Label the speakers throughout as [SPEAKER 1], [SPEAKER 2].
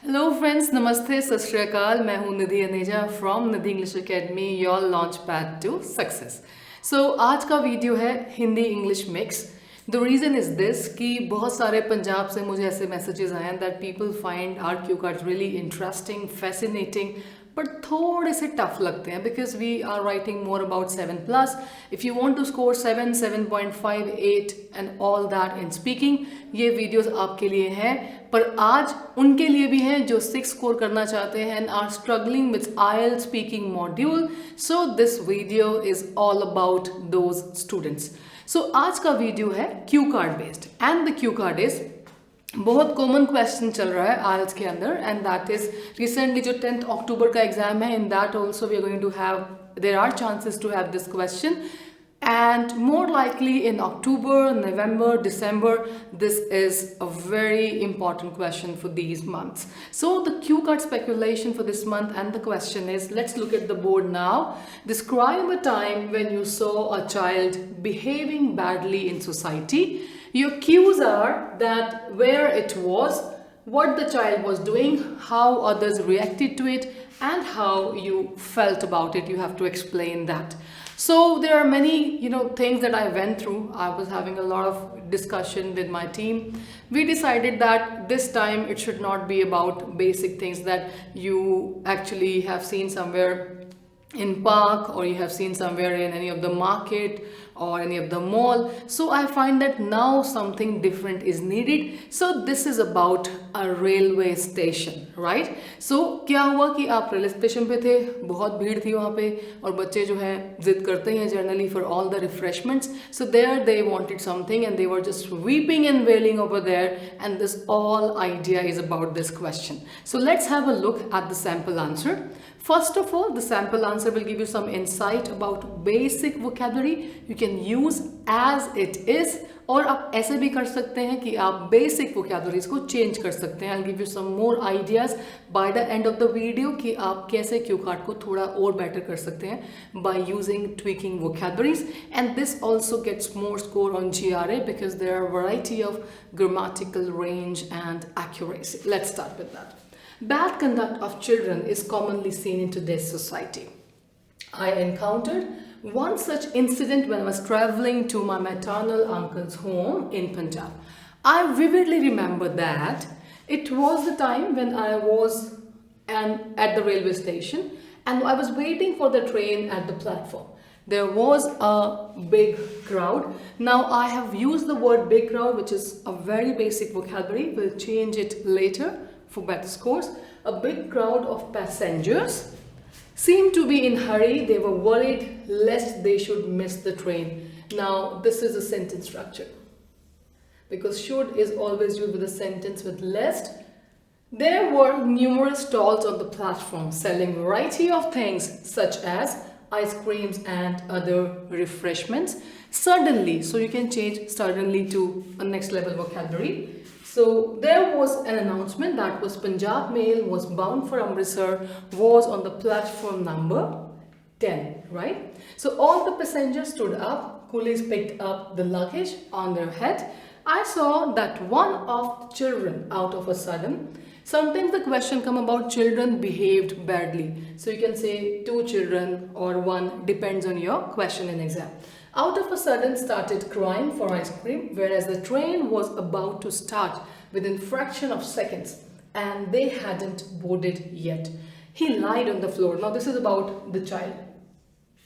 [SPEAKER 1] Hello friends, नमस्ते, सत श्री अकाल। मैं हूं Nidhi Aneja from Nidhi English academy, your launch pad to success. So आज का वीडियो है Hindi English mix. The reason is this कि बहुत सारे पंजाब से मुझे ऐसे मैसेजेस आए हैं that people find are cue cards really interesting, fascinating, but थोड़े से टफ लगते हैं because we are writing more about 7+. If you want to score 7, 7.5, 8 and all that in speaking, ये वीडियोस आपके लिए हैं। पर आज उनके लिए भी हैं जो 6 स्कोर करना चाहते हैं and are struggling with IELTS speaking module. So this video is all about those students. So आज का वीडियो है cue card based and the cue card is बहुत कॉमन क्वेश्चन चल रहा है IELTS के अंदर एंड दैट इज रिसेंटली जो 10th अक्टूबर का एग्जाम है, in that also we are going to have, there are chances to have this question. And more likely in October, November, December, this is a very important question for these months. So the Q card speculation for this month and the question is, let's look at the board now. Describe a time when you saw a child behaving badly in society. Your cues are that where it was, what the child was doing, how others reacted to it, and how you felt about it. You have to explain that. So there are many, things that I went through. I was having a lot of discussion with my team. We decided that this time it should not be about basic things that you actually have seen somewhere in park or you have seen somewhere in any of the market or any of the mall. So I find that now something different is needed. So this is about a railway station, right? So क्या हुआ कि आप railway station पे थे, बहुत भीड़ थी वहाँ पे और बच्चे जो है जिद करते हैं generally for all the refreshments. So there they wanted something and they were just weeping and wailing over there, and this all idea is about this question. So let's have a look at the sample answer. First of all, the sample answer will give you some insight about basic vocabulary. You can use as it is, और आप ऐसे भी कर सकते हैं कि आप basic vocabularies को चेंज कर सकते हैं. I give you some more ideas by the end of the video कि आप कैसे क्यू कार्ड को थोड़ा और बेटर कर सकते हैं by using tweaking vocabularies. And this also gets more score on GRA because there are variety of grammatical range and accuracy. Let's start with that. Bad conduct of children is commonly seen in today's society. I encountered one such incident when I was traveling to my maternal uncle's home in Punjab. I vividly remember that it was the time when I was at the railway station and I was waiting for the train at the platform. There was a big crowd. Now I have used the word big crowd, which is a very basic vocabulary. We'll change it later for better scores. A big crowd of passengers seemed to be in hurry. They were worried lest they should miss the train. Now this is a sentence structure because should is always used with a sentence with lest. There were numerous stalls on the platform selling variety of things such as ice creams and other refreshments. Suddenly, so you can change suddenly to a next level vocabulary. So there was an announcement that was Punjab Mail was bound for Amritsar, was on the platform number 10, right? So all the passengers stood up, coolies picked up the luggage on their head. I saw that one of the children out of a sudden, sometimes the question come about children behaved badly. So you can say 2 children or 1, depends on your question in exam. Out of a sudden started crying for ice cream, whereas the train was about to start within fraction of seconds and they hadn't boarded yet. He lied on the floor. Now this is about the child.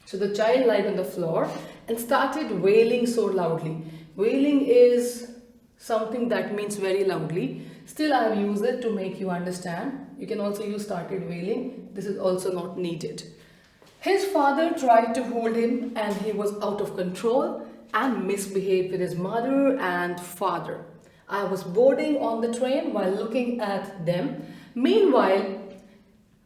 [SPEAKER 1] So the child lied on the floor and started wailing so loudly. Wailing is something that means very loudly. Still I have used it to make you understand. You can also use started wailing. This is also not needed. His father tried to hold him and he was out of control and misbehaved with his mother and father. I was boarding on the train while looking at them. Meanwhile,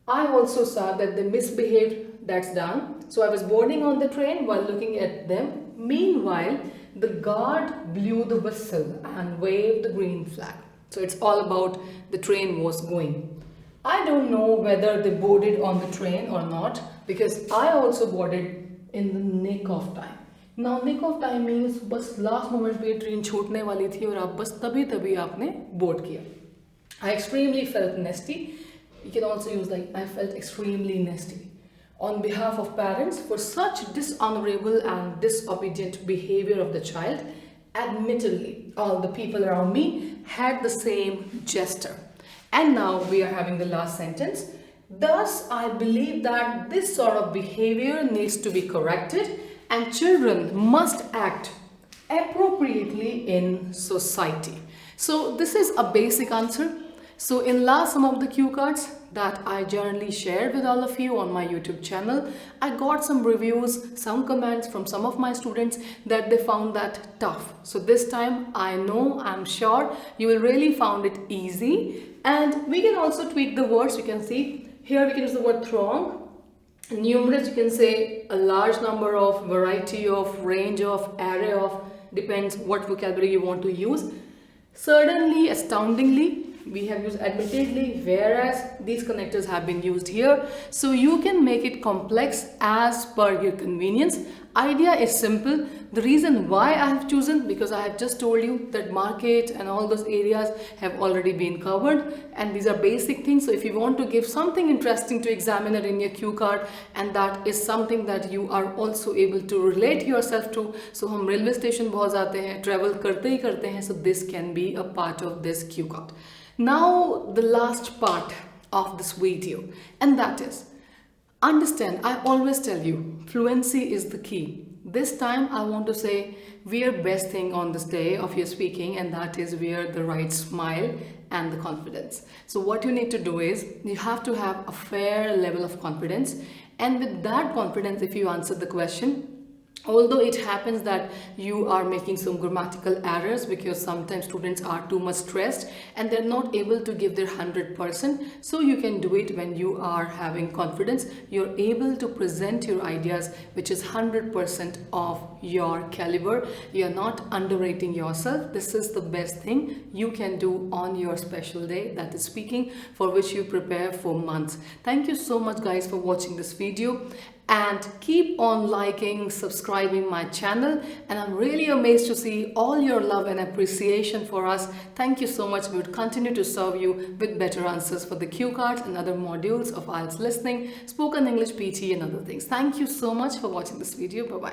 [SPEAKER 1] I also saw that they misbehaved. That's done. So I was boarding on the train while looking at them. Meanwhile, the guard blew the whistle and waved the green flag. So it's all about the train was going. I don't know whether they boarded on the train or not because I also boarded in the nick of time. Now nick of time means बस last moment पे train छूटने वाली थी और आप बस तभी आपने बोर्ड किया. I extremely felt nasty. You can also use like I felt extremely nasty on behalf of parents for such dishonorable and disobedient behavior of the child. Admittedly, all the people around me had the same gesture. And now we are having the last sentence. Thus, I believe that this sort of behavior needs to be corrected and children must act appropriately in society. So this is a basic answer. So in last some of the cue cards that I generally shared with all of you on my YouTube channel, I got some reviews, some comments from some of my students that they found that tough. So this time I'm sure you will really found it easy, and we can also tweak the words. You can see here we can use the word throng. Numerous, you can say a large number of, variety of, range of, array of, depends what vocabulary you want to use. Certainly, astoundingly, we have used admittedly, whereas these connectors have been used here. So you can make it complex as per your convenience. Idea is simple. The reason why I have chosen, because I have just told you that market and all those areas have already been covered, and these are basic things. So if you want to give something interesting to examiner in your cue card, and that is something that you are also able to relate yourself to, so हम railway station बहुत जाते हैं, travel करते हैं, so this can be a part of this cue card. Now the last part of this video, and that is, understand, I always tell you, fluency is the key. This time I want to say wear best thing on this day of your speaking, and that is wear the right smile and the confidence. So what you need to do is you have to have a fair level of confidence, and with that confidence, if you answer the question, although it happens that you are making some grammatical errors because sometimes students are too much stressed and they're not able to give their 100%, so you can do it when you are having confidence. You're able to present your ideas which is 100% of your caliber. You're not underrating yourself. This is the best thing you can do on your special day, that is speaking, for which you prepare for months. Thank you so much guys for watching this video, and keep on liking, subscribing my channel, and I'm really amazed to see all your love and appreciation for us. Thank you so much. We would continue to serve you with better answers for the cue cards and other modules of IELTS listening, spoken English PT and other things. Thank you so much for watching this video. Bye bye.